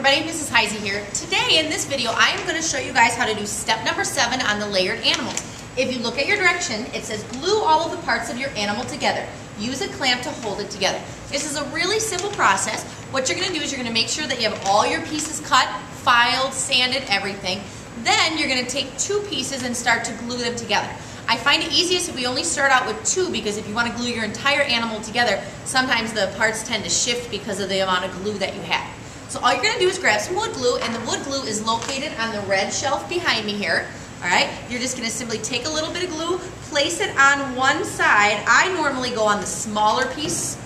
everybody, Mrs. Heisey here. Today in this video I am going to show you guys how to do step number 7 on the layered animal. If you look at your direction, it says glue all of the parts of your animal together. Use a clamp to hold it together. This is a really simple process. What you're going to do is you're going to make sure that you have all your pieces cut, filed, sanded, everything. Then you're going to take 2 pieces and start to glue them together. I find it easiest if we only start out with 2 because if you want to glue your entire animal together, sometimes the parts tend to shift because of the amount of glue that you have. So all you're going to do is grab some wood glue, and the wood glue is located on the red shelf behind me here. Alright, you're just going to simply take a little bit of glue, place it on one side. I normally go on the smaller piece,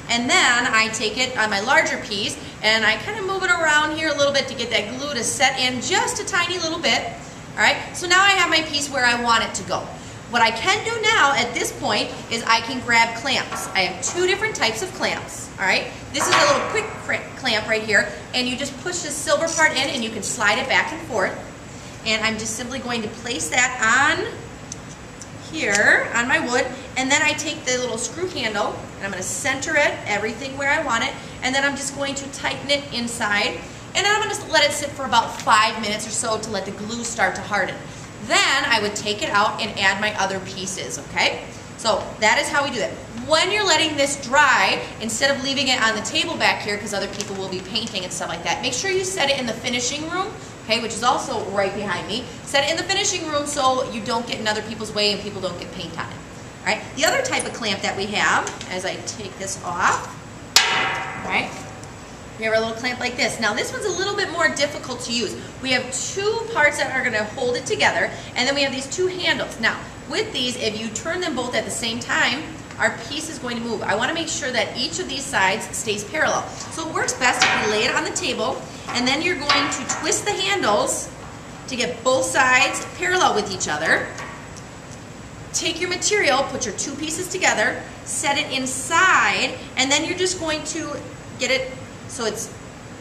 and then I take it on my larger piece, and I kind of move it around here a little bit to get that glue to set in just a tiny little bit. Alright, so now I have my piece where I want it to go. What I can do now at this point is I can grab clamps. I have 2 different types of clamps. Alright, this is a little quick clamp right here, and you just push this silver part in and you can slide it back and forth. And I'm just simply going to place that on here on my wood, and then I take the little screw handle and I'm going to center it, everything where I want it, and then I'm just going to tighten it inside, and then I'm going to let it sit for about 5 minutes or so to let the glue start to harden. Then I would take it out and add my other pieces, okay? So that is how we do it. When you're letting this dry, instead of leaving it on the table back here, because other people will be painting and stuff like that, make sure you set it in the finishing room, okay, which is also right behind me. Set it in the finishing room so you don't get in other people's way and people don't get paint on it. All right. The other type of clamp that we have, as I take this off, all right, we have a little clamp like this. Now this one's a little bit more difficult to use. We have 2 parts that are going to hold it together, and then we have these 2 handles. Now with these, if you turn them both at the same time, our piece is going to move. I want to make sure that each of these sides stays parallel. So it works best if you lay it on the table, and then you're going to twist the handles to get both sides parallel with each other. Take your material, put your 2 pieces together, set it inside, and then you're just going to get it so it's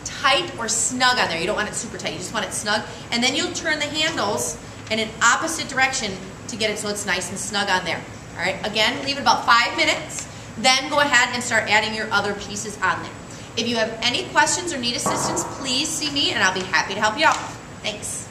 tight or snug on there. You don't want it super tight, you just want it snug. And then you'll turn the handles in an opposite direction to get it so it's nice and snug on there. All right, again, leave it about 5 minutes, then go ahead and start adding your other pieces on there. If you have any questions or need assistance, please see me and I'll be happy to help you out. Thanks.